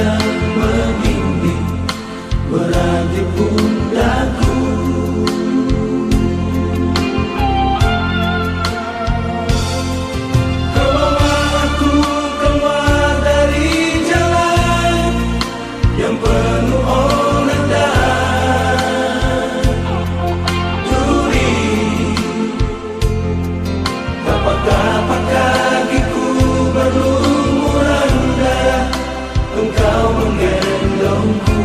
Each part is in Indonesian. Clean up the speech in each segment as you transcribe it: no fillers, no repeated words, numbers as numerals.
yang membimbing, merajut pundakku. Kau bawa aku keluar dari jalan yang penuh onar dan duri. Tapak-tapak kakiku berlumuran darah, Engkau menggendongku.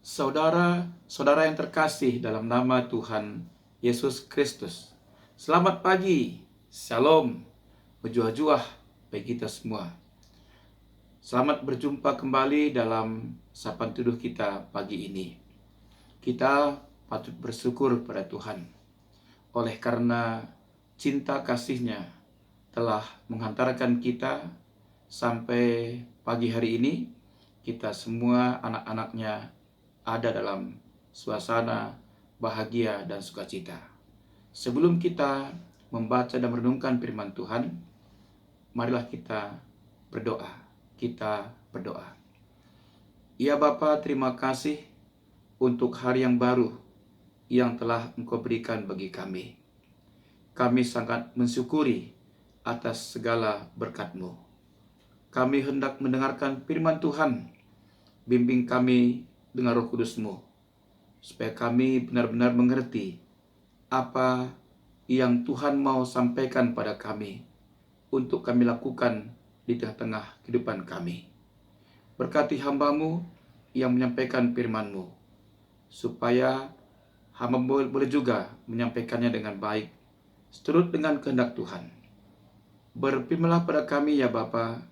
Saudara-saudara yang terkasih dalam nama Tuhan Yesus Kristus, selamat pagi, shalom, berjuah-juah bagi kita semua. Selamat berjumpa kembali dalam sapaan teduh kita pagi ini. Kita patut bersyukur pada Tuhan, oleh karena cinta kasih-Nya telah menghantarkan kita sampai pagi hari ini. Kita semua anak-anak-Nya ada dalam suasana bahagia dan sukacita. Sebelum kita membaca dan merenungkan firman Tuhan, marilah kita berdoa. Kita berdoa. Ya Bapa, terima kasih untuk hari yang baru yang telah Engkau berikan bagi kami. Kami sangat mensyukuri atas segala berkat-Mu. Kami hendak mendengarkan firman Tuhan. Bimbing kami dengan Roh Kudus-Mu, supaya kami benar-benar mengerti apa yang Tuhan mau sampaikan pada kami untuk kami lakukan di tengah-tengah kehidupan kami. Berkati hamba-Mu yang menyampaikan firman-Mu, supaya hamba boleh juga menyampaikannya dengan baik, seturut dengan kehendak Tuhan. Berfirmanlah pada kami ya Bapa,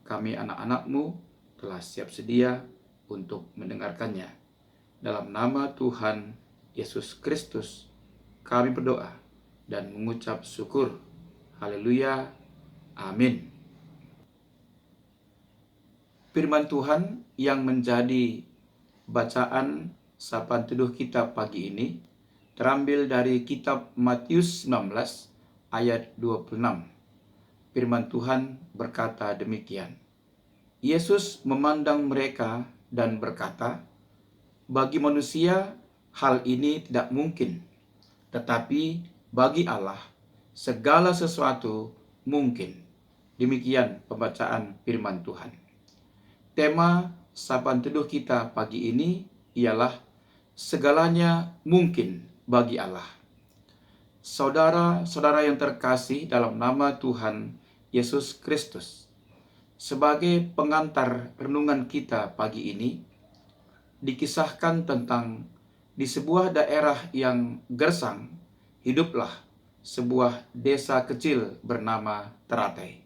kami anak-anak-Mu telah siap sedia untuk mendengarkannya. Dalam nama Tuhan Yesus Kristus, kami berdoa dan mengucap syukur. Haleluya. Amin. Firman Tuhan yang menjadi bacaan sapaan teduh kita pagi ini terambil dari kitab Matius 19 ayat 26. Firman Tuhan berkata demikian. Yesus memandang mereka dan berkata, bagi manusia hal ini tidak mungkin, tetapi bagi Allah segala sesuatu mungkin. Demikian pembacaan firman Tuhan. Tema sapaan teduh kita pagi ini ialah segalanya mungkin bagi Allah. Saudara-saudara yang terkasih dalam nama Tuhan Yesus Kristus, sebagai pengantar renungan kita pagi ini, dikisahkan tentang di sebuah daerah yang gersang, hiduplah sebuah desa kecil bernama Teratai.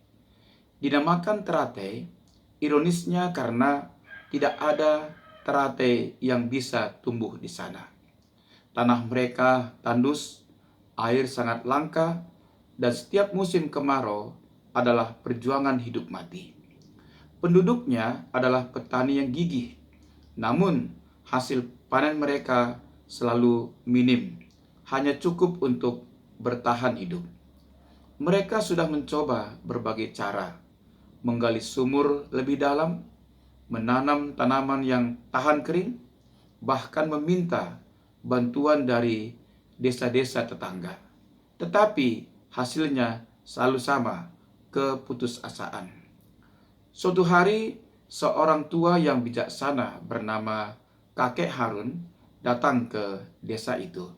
Dinamakan Teratai, ironisnya karena tidak ada teratai yang bisa tumbuh di sana. Tanah mereka tandus, air sangat langka, dan setiap musim kemarau adalah perjuangan hidup mati. Penduduknya adalah petani yang gigih, namun hasil panen mereka selalu minim, hanya cukup untuk bertahan hidup. Mereka sudah mencoba berbagai cara, menggali sumur lebih dalam, menanam tanaman yang tahan kering, bahkan meminta bantuan dari desa-desa tetangga. Tetapi hasilnya selalu sama, keputusasaan. Suatu hari, seorang tua yang bijaksana bernama Kakek Harun datang ke desa itu.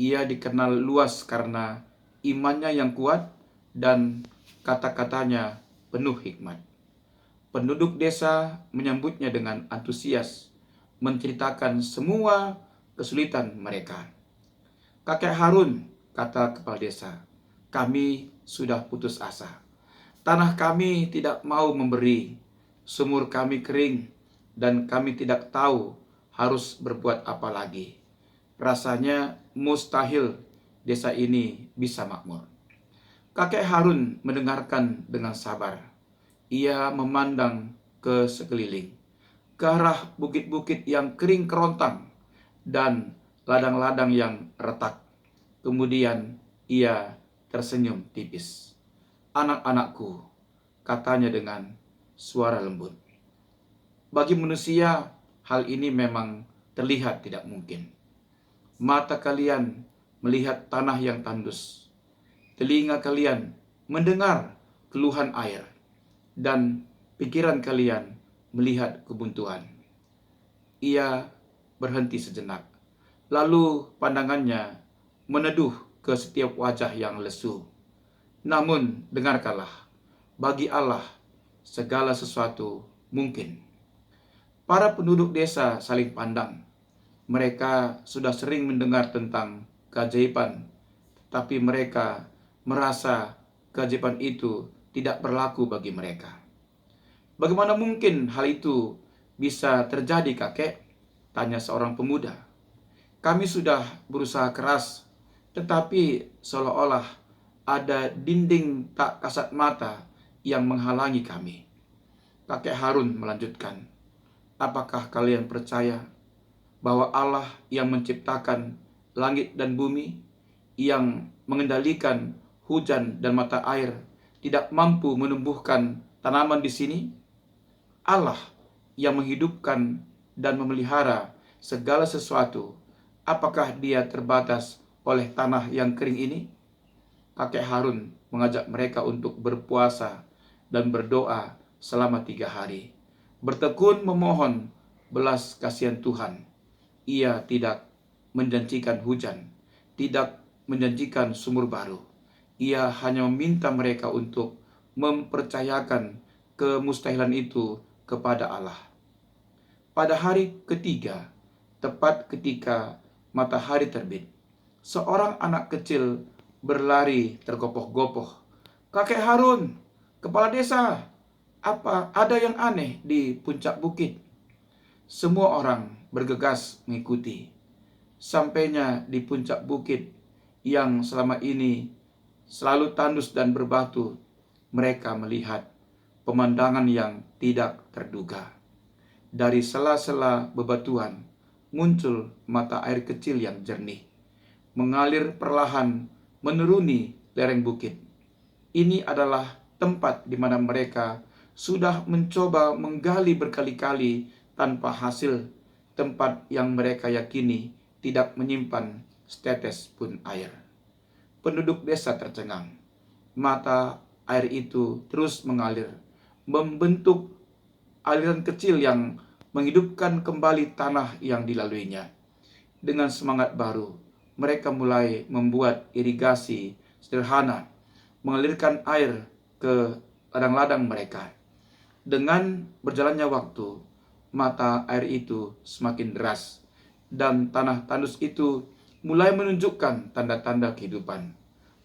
Ia dikenal luas karena imannya yang kuat dan kata-katanya penuh hikmat. Penduduk desa menyambutnya dengan antusias, menceritakan semua kesulitan mereka. Kakek Harun, kata kepala desa, kami sudah putus asa. Tanah kami tidak mau memberi, sumur kami kering, dan kami tidak tahu harus berbuat apa lagi. Rasanya mustahil desa ini bisa makmur. Kakek Harun mendengarkan dengan sabar. Ia memandang ke sekeliling, ke arah bukit-bukit yang kering kerontang dan ladang-ladang yang retak. Kemudian ia tersenyum tipis. Anak-anakku, katanya dengan suara lembut. Bagi manusia, hal ini memang terlihat tidak mungkin. Mata kalian melihat tanah yang tandus, telinga kalian mendengar keluhan air, dan pikiran kalian melihat kebuntuan. Ia berhenti sejenak, lalu pandangannya meneduh ke setiap wajah yang lesu. Namun dengarkanlah, bagi Allah segala sesuatu mungkin. Para penduduk desa saling pandang. Mereka sudah sering mendengar tentang keajaiban, tapi mereka merasa keajaiban itu tidak berlaku bagi mereka. Bagaimana mungkin hal itu bisa terjadi, kakek? Tanya seorang pemuda. Kami sudah berusaha keras, tetapi seolah-olah ada dinding tak kasat mata yang menghalangi kami. Kakek Harun melanjutkan, apakah kalian percaya bahwa Allah yang menciptakan langit dan bumi, yang mengendalikan hujan dan mata air, tidak mampu menumbuhkan tanaman di sini? Allah yang menghidupkan dan memelihara segala sesuatu, apakah Dia terbatas oleh tanah yang kering ini? Kakek Harun mengajak mereka untuk berpuasa dan berdoa selama 3 hari. Bertekun memohon belas kasihan Tuhan. Ia tidak menjanjikan hujan, tidak menjanjikan sumur baru. Ia hanya meminta mereka untuk mempercayakan kemustahilan itu kepada Allah. Pada hari ketiga, tepat ketika matahari terbit, seorang anak kecil berlari tergopoh-gopoh. Kakek Harun, kepala desa, apa ada yang aneh di puncak bukit? Semua orang bergegas mengikuti. Sampainya di puncak bukit yang selama ini selalu tandus dan berbatu, mereka melihat pemandangan yang tidak terduga. Dari sela-sela bebatuan muncul mata air kecil yang jernih, mengalir perlahan menuruni lereng bukit. Ini adalah tempat di mana mereka sudah mencoba menggali berkali-kali tanpa hasil, tempat yang mereka yakini tidak menyimpan setetes pun air. Penduduk desa tercengang. Mata air itu terus mengalir, membentuk aliran kecil yang menghidupkan kembali tanah yang dilaluinya. Dengan semangat baru, mereka mulai membuat irigasi sederhana, mengalirkan air ke ladang-ladang mereka. Dengan berjalannya waktu, mata air itu semakin deras, dan tanah tandus itu mulai menunjukkan tanda-tanda kehidupan.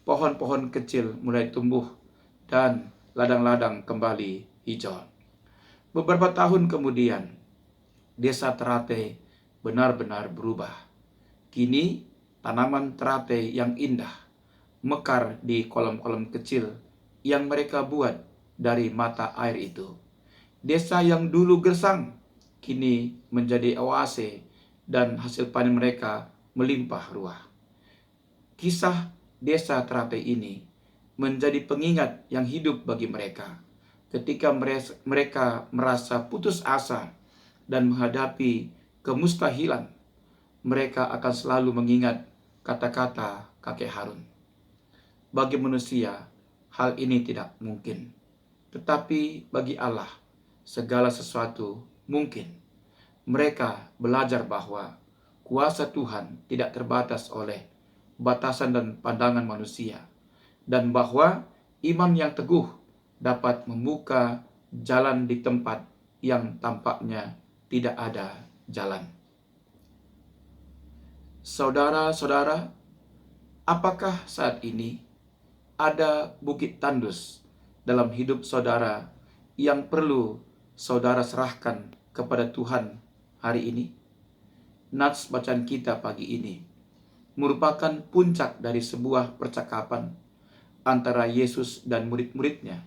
Pohon-pohon kecil mulai tumbuh, dan ladang-ladang kembali hijau. Beberapa tahun kemudian, desa Terate benar-benar berubah. Kini, tanaman terate yang indah mekar di kolam-kolam kecil yang mereka buat dari mata air itu. Desa yang dulu gersang kini menjadi oase, dan hasil panen mereka melimpah ruah. Kisah desa Terate ini menjadi pengingat yang hidup bagi mereka ketika mereka merasa putus asa dan menghadapi kemustahilan. Mereka akan selalu mengingat kata-kata kakek Harun. Bagi manusia, hal ini tidak mungkin. Tetapi bagi Allah, segala sesuatu mungkin. Mereka belajar bahwa kuasa Tuhan tidak terbatas oleh batasan dan pandangan manusia, dan bahwa iman yang teguh dapat membuka jalan di tempat yang tampaknya tidak ada jalan. Saudara-saudara, apakah saat ini ada bukit tandus dalam hidup saudara yang perlu saudara serahkan kepada Tuhan hari ini? Nats bacaan kita pagi ini merupakan puncak dari sebuah percakapan antara Yesus dan murid-muridnya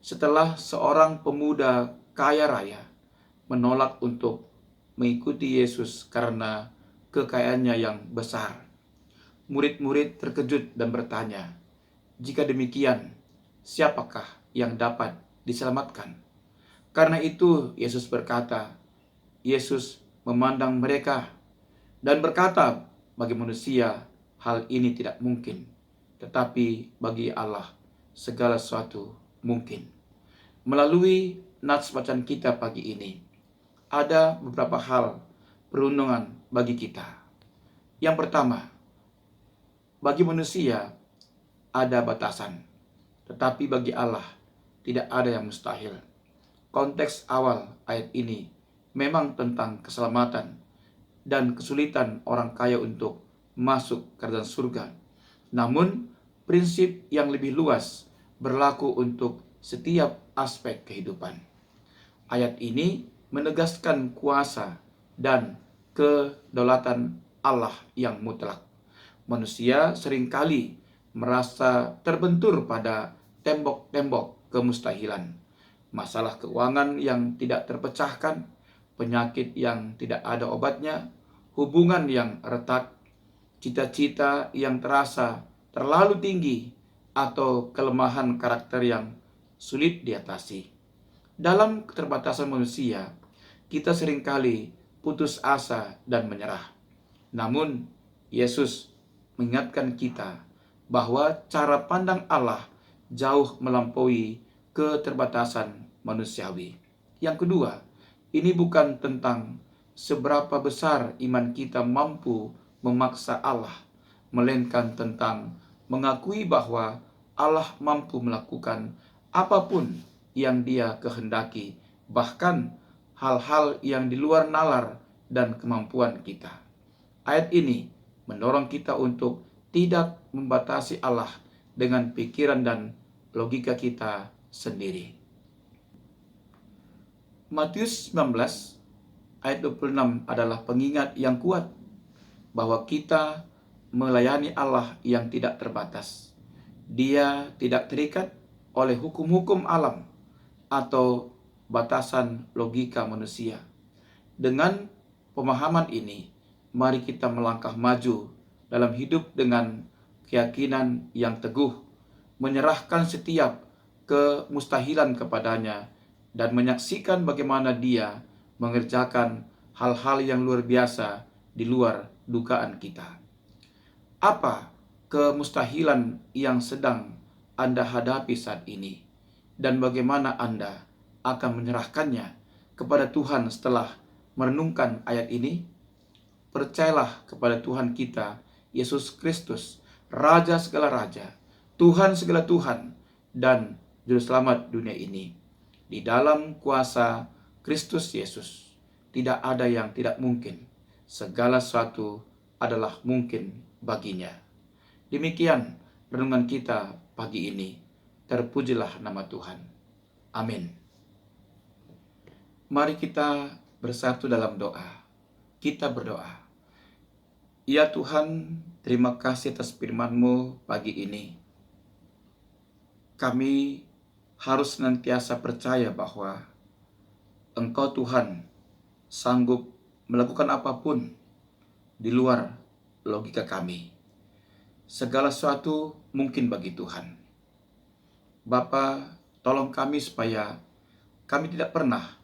setelah seorang pemuda kaya raya menolak untuk mengikuti Yesus karena kekayaannya yang besar. Murid-murid terkejut dan bertanya, jika demikian, siapakah yang dapat diselamatkan? Karena itu Yesus berkata, Yesus memandang mereka dan berkata, bagi manusia hal ini tidak mungkin, tetapi bagi Allah segala sesuatu mungkin. Melalui nats bacaan kita pagi ini, ada beberapa hal perundungan bagi kita. Yang pertama, bagi manusia ada batasan, tetapi bagi Allah tidak ada yang mustahil. Konteks awal ayat ini memang tentang keselamatan dan kesulitan orang kaya untuk masuk ke dalam surga. Namun, prinsip yang lebih luas berlaku untuk setiap aspek kehidupan. Ayat ini menegaskan kuasa dan kedaulatan Allah yang mutlak. Manusia seringkali merasa terbentur pada tembok-tembok kemustahilan. Masalah keuangan yang tidak terpecahkan, penyakit yang tidak ada obatnya, hubungan yang retak, cita-cita yang terasa terlalu tinggi, atau kelemahan karakter yang sulit diatasi. Dalam keterbatasan manusia, kita seringkali putus asa dan menyerah. Namun, Yesus mengingatkan kita bahwa cara pandang Allah jauh melampaui keterbatasan manusiawi. Yang kedua, ini bukan tentang seberapa besar iman kita mampu memaksa Allah, melainkan tentang mengakui bahwa Allah mampu melakukan apapun yang Dia kehendaki, bahkan hal-hal yang di luar nalar dan kemampuan kita. Ayat ini mendorong kita untuk tidak membatasi Allah dengan pikiran dan logika kita sendiri. Matius 19 ayat 26 adalah pengingat yang kuat bahwa kita melayani Allah yang tidak terbatas. Dia tidak terikat oleh hukum-hukum alam atau batasan logika manusia. Dengan pemahaman ini, mari kita melangkah maju dalam hidup dengan keyakinan yang teguh, menyerahkan setiap kemustahilan kepadanya, dan menyaksikan bagaimana Dia mengerjakan hal-hal yang luar biasa di luar dugaan kita. Apa kemustahilan yang sedang Anda hadapi saat ini? Dan bagaimana Anda akan menyerahkannya kepada Tuhan setelah merenungkan ayat ini? Percayalah kepada Tuhan kita, Yesus Kristus, Raja segala Raja, Tuhan segala Tuhan, dan Juru Selamat dunia ini. Di dalam kuasa Kristus Yesus, tidak ada yang tidak mungkin. Segala sesuatu adalah mungkin baginya. Demikian renungan kita pagi ini. Terpujilah nama Tuhan. Amin. Mari kita bersatu dalam doa. Kita berdoa. Ya Tuhan, terima kasih atas firman-Mu pagi ini. Kami harus senantiasa percaya bahwa Engkau Tuhan sanggup melakukan apapun di luar logika kami. Segala sesuatu mungkin bagi Tuhan. Bapa, tolong kami supaya kami tidak pernah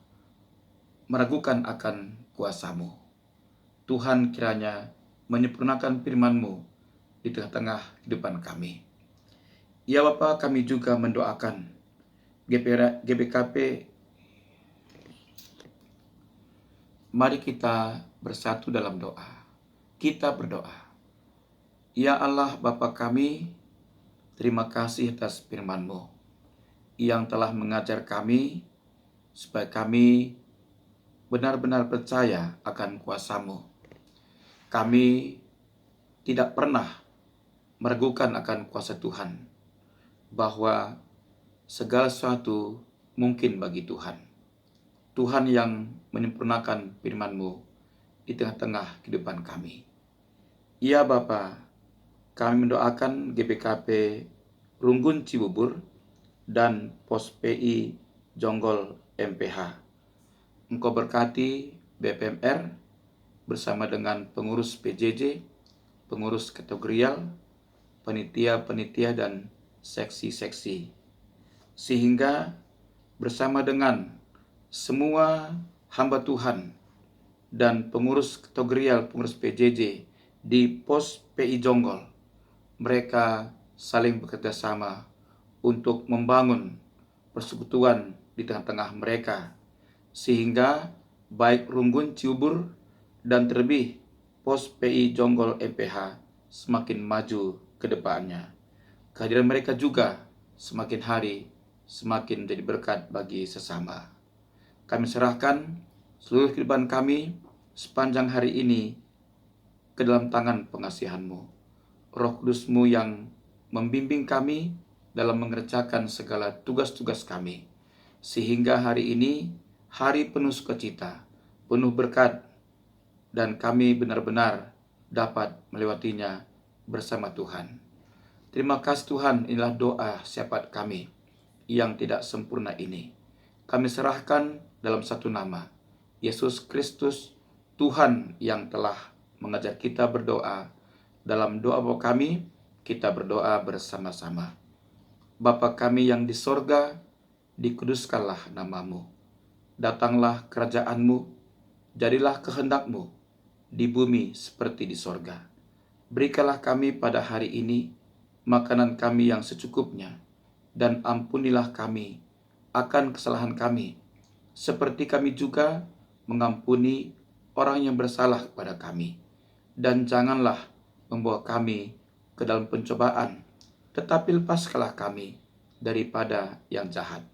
meragukan akan kuasa-Mu. Tuhan kiranya menyempurnakan firman-Mu di tengah-tengah kehidupan kami. Ya Bapa, kami juga mendoakan GBKP. Mari kita bersatu dalam doa. Kita berdoa. Ya Allah Bapa kami, terima kasih atas firman-Mu yang telah mengajar kami supaya kami benar-benar percaya akan kuasa-Mu. Kami tidak pernah meragukan akan kuasa Tuhan, bahwa segala sesuatu mungkin bagi Tuhan. Tuhan yang menyempurnakan firman-Mu di tengah-tengah kehidupan kami. Ya Bapa, kami mendoakan GBKP Runggun Cibubur dan Pos PI Jonggol MPH. Engkau berkati BPMR bersama dengan pengurus PJJ, pengurus kategorial, panitia-panitia dan seksi-seksi, sehingga bersama dengan semua hamba Tuhan dan pengurus kategorial, pengurus PJJ di pos PI Jonggol. Mereka saling bekerja sama untuk membangun persekutuan di tengah-tengah mereka, sehingga baik Runggun Ciubur dan terlebih pos PI Jonggol MPH semakin maju ke depannya. Kehadiran mereka juga semakin hari semakin menjadi berkat bagi sesama. Kami serahkan seluruh kehidupan kami sepanjang hari ini ke dalam tangan pengasihan-Mu. Roh Kudus-Mu yang membimbing kami dalam mengerjakan segala tugas-tugas kami, sehingga hari ini hari penuh sukacita, penuh berkat, dan kami benar-benar dapat melewatinya bersama Tuhan. Terima kasih Tuhan, inilah doa syafaat kami yang tidak sempurna ini. Kami serahkan dalam satu nama, Yesus Kristus, Tuhan yang telah mengajar kita berdoa. Dalam doa Bapa kami, kita berdoa bersama-sama. Bapa kami yang di sorga, dikuduskanlah namamu. Datanglah kerajaan-Mu, jadilah kehendak-Mu di bumi seperti di sorga. Berikanlah kami pada hari ini makanan kami yang secukupnya, dan ampunilah kami akan kesalahan kami, seperti kami juga mengampuni orang yang bersalah kepada kami. Dan janganlah membawa kami ke dalam pencobaan, tetapi lepaskanlah kami daripada yang jahat.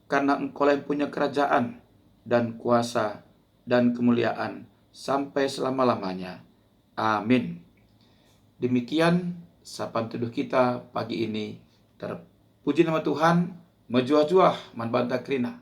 Karena Engkau yang punya kerajaan dan kuasa dan kemuliaan sampai selama-lamanya. Amin. Demikian sapaan teduh kita pagi ini. Terpuji nama Tuhan, menjuah-juah, manbanta krina.